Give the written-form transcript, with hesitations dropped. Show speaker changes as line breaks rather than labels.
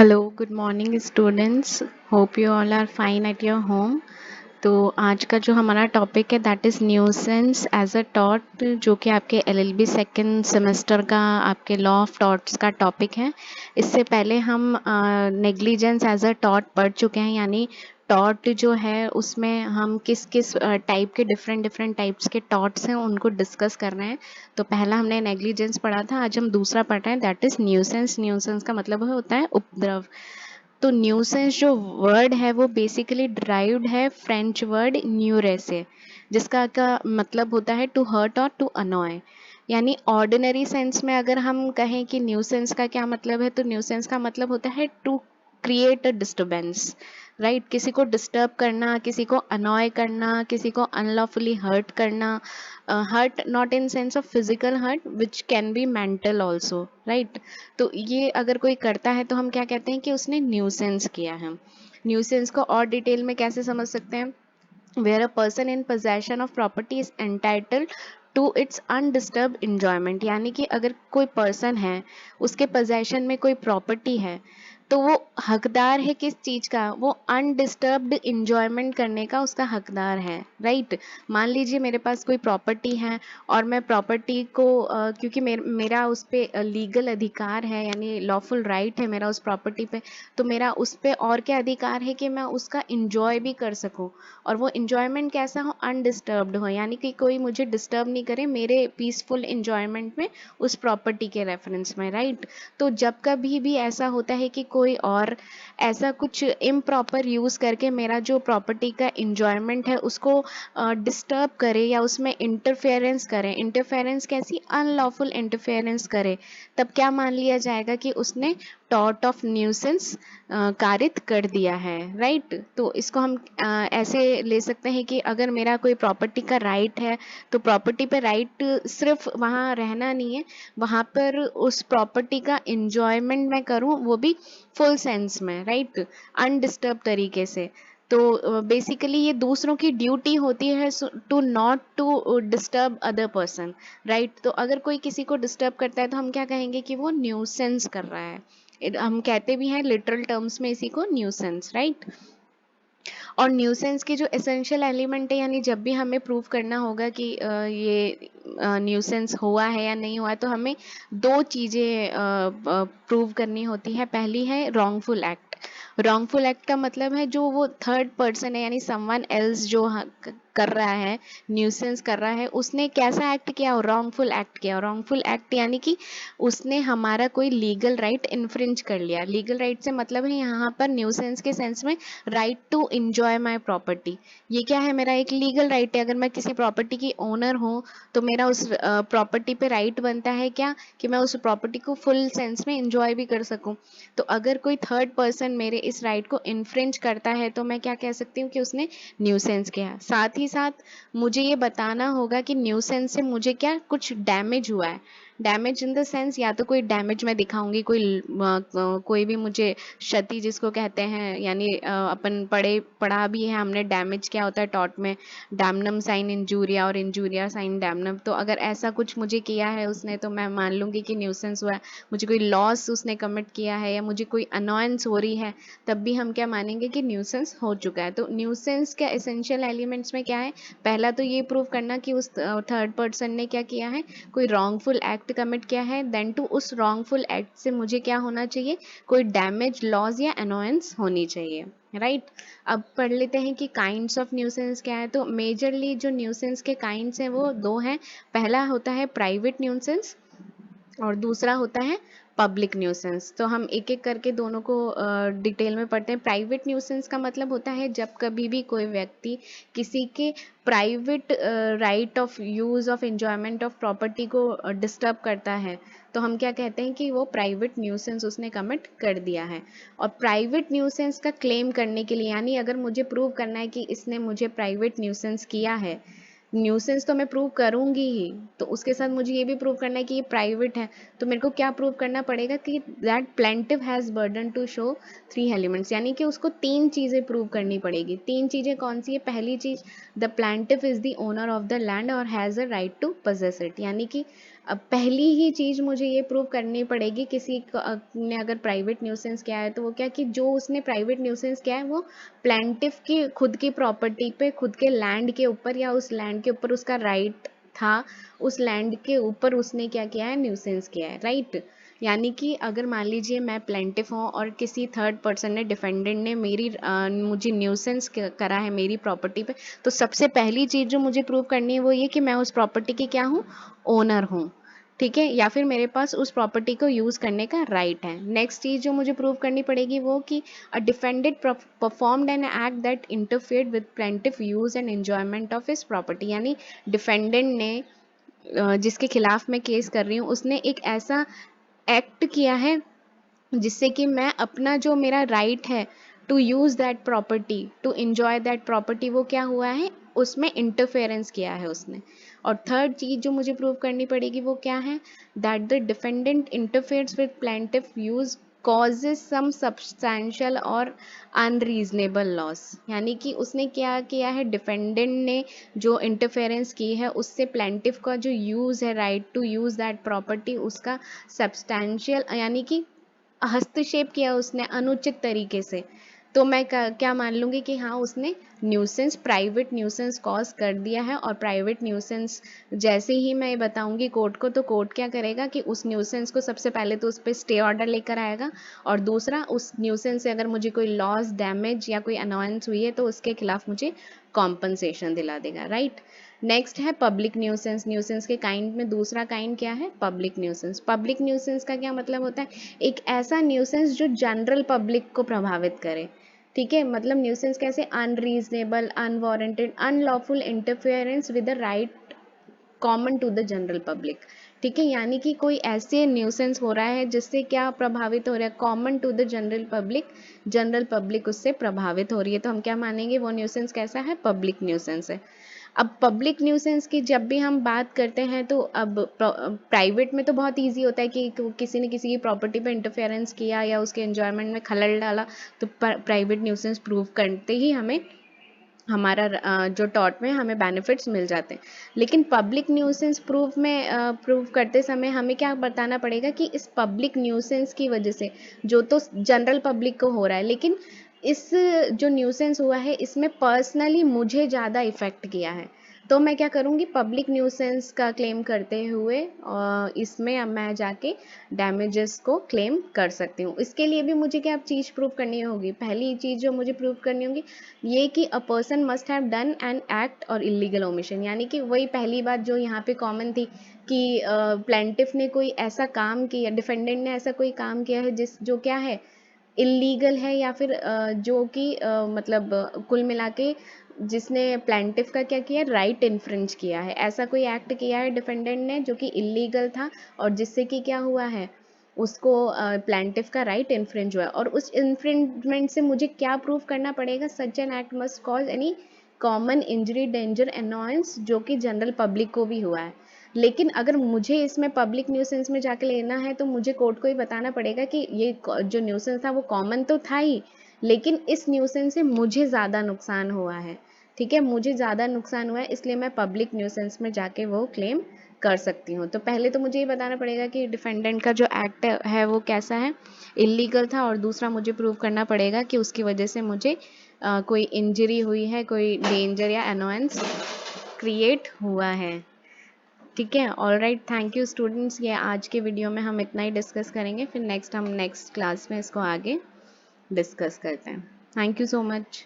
Hello, good morning students. Hope you all are fine at your home. तो आज का जो हमारा टॉपिक है that is nuisance as a टॉट, जो कि आपके एलएलबी सेकेंड सेमेस्टर का आपके लॉ ऑफ टॉट्स का टॉपिक है। इससे पहले हम नेग्लिजेंस एज अ टॉट पढ़ चुके हैं, यानी टॉट जो है उसमें हम किस किस टाइप के डिफरेंट डिफरेंट टाइप्स के टॉट्स हैं उनको डिस्कस कर रहे हैं। तो पहला हमने नेग्लिजेंस पढ़ा था, आज हम दूसरा पढ़ रहे हैं दैट इज़ न्यूसेंस। न्यूसेंस का मतलब होता है उपद्रव। तो न्यूसेंस जो वर्ड है वो बेसिकली डिराइव्ड है फ्रेंच वर्ड न्यूरे से, जिसका का मतलब होता है टू हर्ट और टू अनॉय। यानी ऑर्डिनरी सेंस में अगर हम कहें कि न्यूसेंस का क्या मतलब है, तो न्यूसेंस का मतलब होता है to create a disturbance, right. किसी को डिस्टर्ब करना, किसी को अनॉय करना, किसी को अनलॉफुली हर्ट करना। Hurt not in sense of physical hurt which can be mental also, right. तो ये अगर कोई करता है तो हम क्या कहते हैं कि उसने न्यूसेंस किया है। न्यूसेंस को और डिटेल में कैसे समझ सकते हैं? where a person in possession of property is entitled to its undisturbed enjoyment। यानी कि अगर कोई पर्सन है, उसके possession में कोई प्रॉपर्टी है, तो वो हकदार है किस चीज का? वो अनडिस्टर्ब्ड इंजॉयमेंट करने का उसका हकदार है, राइट। मान लीजिए मेरे पास कोई प्रॉपर्टी है और मैं प्रॉपर्टी को क्योंकि मेरा उस पर लीगल अधिकार है, यानी लॉफुल राइट है मेरा उस प्रॉपर्टी पे, तो मेरा उस पर और क्या अधिकार है कि मैं उसका इंजॉय भी कर सकूं। और वो इंजॉयमेंट कैसा हो? अनडिस्टर्ब्ड हो, यानी कि कोई मुझे डिस्टर्ब नहीं करे मेरे पीसफुल इंजॉयमेंट में उस प्रॉपर्टी के रेफरेंस में, राइट। तो जब कभी भी ऐसा होता है कि कोई और ऐसा कुछ इम्प्रॉपर यूज़ करके मेरा जो प्रॉपर्टी का इंजॉयमेंट है उसको डिस्टर्ब करे या उसमें इंटरफेरेंस करे, इंटरफेरेंस कैसी? अनलॉफुल इंटरफेरेंस करे, तब क्या मान लिया जाएगा कि उसने टॉर्ट ऑफ न्यूसेंस कारित कर दिया है, राइट। तो इसको हम ऐसे ले सकते हैं कि अगर मेरा कोई प्रॉपर्टी का राइट है, तो प्रॉपर्टी पे राइट सिर्फ वहाँ रहना नहीं है, वहाँ पर उस प्रॉपर्टी का इंजॉयमेंट मैं करूँ, वो भी फुल सेंस में, राइट, अनडिस्टर्ब तरीके से। तो बेसिकली ये दूसरों की ड्यूटी होती है to not to disturb other person, right. तो अगर कोई किसी को डिस्टर्ब करता है तो हम क्या कहेंगे कि वो न्यूसेंस कर रहा है। हम कहते भी हैं लिटरल टर्म्स में इसी को न्यूसेंस, राइट। और न्यूसेंस की जो एसेंशियल एलिमेंट है, यानी जब भी हमें प्रूव करना होगा कि ये न्यूसेंस हुआ है या नहीं हुआ है, तो हमें दो चीज़ें प्रूव करनी होती है। पहली है रॉन्गफुल एक्ट। रॉन्गफुल एक्ट का मतलब है जो वो थर्ड पर्सन है, यानी समवन एल्स जो कर रहा है, न्यूसेंस कर रहा है, उसने कैसा एक्ट किया? रॉन्गफुल एक्ट किया। रॉन्गफुल एक्ट यानी कि उसने हमारा कोई लीगल राइट इन्फ्रिंज कर लिया। लीगल राइट से मतलब है यहाँ पर न्यूसेंस के सेंस में right to enjoy my property. ये क्या है? मेरा एक लीगल राइट है। अगर मैं किसी प्रॉपर्टी की ओनर हूँ तो मेरा उस प्रॉपर्टी पे राइट बनता है क्या? कि मैं उस प्रॉपर्टी को फुल सेंस में इंजॉय भी कर सकूं। तो अगर कोई थर्ड पर्सन मेरे इस राइट को इन्फ्रिंज करता है तो मैं क्या कह सकती हूँ कि उसने न्यूसेंस किया। साथ ही साथ मुझे ये बताना होगा कि न्यूसेंस से मुझे क्या कुछ डैमेज हुआ है। डैमेज इन द सेंस, या तो कोई डैमेज मैं दिखाऊंगी, कोई भी मुझे क्षति जिसको कहते हैं, यानी अपन पढ़ा भी है हमने डैमेज क्या होता है टॉट में, डैमनम साइन इंजूरिया और इंजूरिया साइन डैमनम। तो अगर ऐसा कुछ मुझे किया है उसने तो मैं मान लूंगी कि न्यूसेंस हुआ है। मुझे कोई लॉस उसने कमिट किया है या मुझे कोई अनॉयंस हो रही है, तब भी हम क्या मानेंगे कि न्यूसेंस हो चुका है। तो न्यूसेंस के एसेंशियल एलिमेंट्स में क्या है? पहला तो ये प्रूव करना कि उस थर्ड पर्सन ने क्या किया है, कोई रॉन्गफुल एक्ट कमिट किया है। देन टू उस रॉन्गफुल एक्ट से मुझे क्या होना चाहिए? कोई डैमेज, लॉस या अनोयंस होनी चाहिए, राइट। अब पढ़ लेते हैं कि काइंड्स ऑफ न्यूसेंस क्या है। तो मेजरली जो न्यूसेंस के काइंड्स हैं वो दो हैं। पहला होता है प्राइवेट न्यूसेंस और दूसरा होता है पब्लिक न्यूसेंस। तो हम एक एक करके दोनों को डिटेल में पढ़ते हैं। प्राइवेट न्यूसेंस का मतलब होता है जब कभी भी कोई व्यक्ति किसी के private right of use of enjoyment of property को डिस्टर्ब करता है, तो हम क्या कहते हैं कि वो प्राइवेट न्यूसेंस उसने कमिट कर दिया है। और प्राइवेट न्यूसेंस का क्लेम करने के लिए, यानी अगर मुझे प्रूव करना है कि इसने मुझे प्राइवेट न्यूसेंस किया है, न्यूसेंस तो मैं प्रूव करूंगी ही, तो उसके साथ मुझे ये भी प्रूव करना है कि ये प्राइवेट है। तो मेरे को क्या प्रूव करना पड़ेगा कि that plaintiff has burden to show three elements, यानी कि उसको तीन चीजें प्रूव करनी पड़ेगी। तीन चीजें कौन सी है? पहली चीज, the plaintiff is the owner of the land और has a right to possess it, यानी कि अब पहली ही चीज़ मुझे ये प्रूव करनी पड़ेगी किसी ने अगर प्राइवेट न्यूसेंस किया है तो वो क्या कि जो उसने प्राइवेट न्यूसेंस किया है वो प्लेंटिफ की खुद की प्रॉपर्टी पे, खुद के लैंड के ऊपर या उस लैंड के ऊपर उसका राइट था, उस लैंड के ऊपर उसने क्या किया है, न्यूसेंस किया है, राइट। यानी कि अगर मान लीजिए मैं प्लेंटिफ हूँ और किसी थर्ड पर्सन ने, डिफेंडेंट ने मुझे न्यूसेंस करा है मेरी प्रॉपर्टी पे, तो सबसे पहली चीज़ जो मुझे प्रूव करनी है वो ये कि मैं उस प्रॉपर्टी की क्या हूँ, ओनर हूँ, ठीक है, या फिर मेरे पास उस प्रॉपर्टी को यूज़ करने का राइट है। नेक्स्ट चीज़ जो मुझे प्रूव करनी पड़ेगी वो कि a defended performed an act that interfered with plaintiff use and enjoyment of his property. यानी डिफेंडेंट ने जिसके खिलाफ मैं केस कर रही हूँ उसने एक ऐसा एक्ट किया है जिससे कि मैं अपना जो मेरा राइट है to use that property, to enjoy that property, वो क्या हुआ है, उसमें इंटरफेरेंस किया है उसने। और थर्ड चीज़ जो मुझे प्रूव करनी पड़ेगी वो क्या है, that the defendant interferes with plaintiff use causes some substantial और अनरीजनेबल लॉस। यानी कि उसने क्या किया है, डिफेंडेंट ने जो इंटरफेरेंस की है उससे प्लेंटिफ का जो यूज़ है, right to use that property, उसका सब्सटैंशियल यानी कि हस्तक्षेप किया उसने अनुचित तरीके से। तो मैं क्या मान लूँगी कि हाँ उसने न्यूसेंस, प्राइवेट न्यूसेंस कॉज कर दिया है। और प्राइवेट न्यूसेंस जैसे ही मैं बताऊँगी कोर्ट को, तो कोर्ट क्या करेगा कि उस न्यूसेंस को सबसे पहले तो उस पर स्टे ऑर्डर लेकर आएगा, और दूसरा उस न्यूसेंस से अगर मुझे कोई लॉस, डैमेज या कोई अनॉयंस हुई है तो उसके खिलाफ मुझे कॉम्पनसेशन दिला देगा, राइट। नेक्स्ट है पब्लिक न्यूसेंस। न्यूसेंस के काइंड में दूसरा काइंड क्या है, पब्लिक न्यूसेंस। पब्लिक न्यूसेंस का क्या मतलब होता है, एक ऐसा न्यूसेंस जो जनरल पब्लिक को प्रभावित करे, ठीक है। मतलब न्यूसेंस कैसे, unreasonable, unwarranted, unlawful interference with the right common to the general public, ठीक है। यानी कि कोई ऐसे न्यूसेंस हो रहा है जिससे क्या प्रभावित हो रहा है, common to the general public, general public उससे प्रभावित हो रही है, तो हम क्या मानेंगे वो न्यूसेंस कैसा है, पब्लिक न्यूसेंस है। अब पब्लिक न्यूसेंस की जब भी हम बात करते हैं तो अब प्राइवेट में तो बहुत इजी होता है कि किसी ने किसी की प्रॉपर्टी पे इंटरफेरेंस किया या उसके एंजॉयमेंट में खलल डाला, तो प्राइवेट न्यूसेंस प्रूव करते ही हमें हमारा जो टॉर्ट में हमें बेनिफिट्स मिल जाते हैं। लेकिन पब्लिक न्यूसेंस प्रूव करते समय हमें क्या बताना पड़ेगा कि इस पब्लिक न्यूसेंस की वजह से, जो तो जनरल पब्लिक को हो रहा है, लेकिन इस जो न्यूसेंस हुआ है इसमें पर्सनली मुझे ज़्यादा इफ़ेक्ट किया है, तो मैं क्या करूँगी, पब्लिक न्यूसेंस का क्लेम करते हुए इसमें अब मैं जाके डैमेजेस को क्लेम कर सकती हूँ। इसके लिए भी मुझे क्या चीज़ प्रूव करनी होगी, पहली चीज़ जो मुझे प्रूव करनी होगी ये कि a person must have done an act और इलीगल ओमिशन। यानी कि वही पहली बात जो यहाँ पे कॉमन थी कि प्लेंटिफ ने कोई ऐसा काम किया, डिफेंडेंट ने ऐसा कोई काम किया है जो क्या है, इलीगल है, या फिर जो कि मतलब कुल मिला के जिसने प्लेंटिफ का क्या किया, राइट इन्फ्रिंज किया है, ऐसा कोई एक्ट किया है डिफेंडेंट ने जो कि इलीगल था, और जिससे कि क्या हुआ है, उसको प्लेंटिफ का राइट इन्फ्रिंज हुआ है। और उस इन्फ्रिंजमेंट से मुझे क्या प्रूव करना पड़ेगा, such an act must cause any common injury, danger, annoyance, जो कि जनरल पब्लिक को भी हुआ है। लेकिन अगर मुझे इसमें पब्लिक न्यूसेंस में जाके लेना है तो मुझे कोर्ट को ही बताना पड़ेगा कि ये जो न्यूसेंस था वो कॉमन तो था ही, लेकिन इस न्यूसेंस से मुझे ज़्यादा नुकसान हुआ है, ठीक है, मुझे ज़्यादा नुकसान हुआ है, इसलिए मैं पब्लिक न्यूसेंस में जाके वो क्लेम कर सकती हूँ। तो पहले तो मुझे ये बताना पड़ेगा कि डिफेंडेंट का जो एक्ट है वो कैसा है, इलीगल था, और दूसरा मुझे प्रूव करना पड़ेगा कि उसकी वजह से मुझे कोई इंजरी हुई है, कोई डेंजर या अनोयंस क्रिएट हुआ है, ठीक है। All right, thank you students, ये आज के वीडियो में हम इतना ही डिस्कस करेंगे, फिर हम नेक्स्ट क्लास में इसको आगे डिस्कस करते हैं। Thank you so much.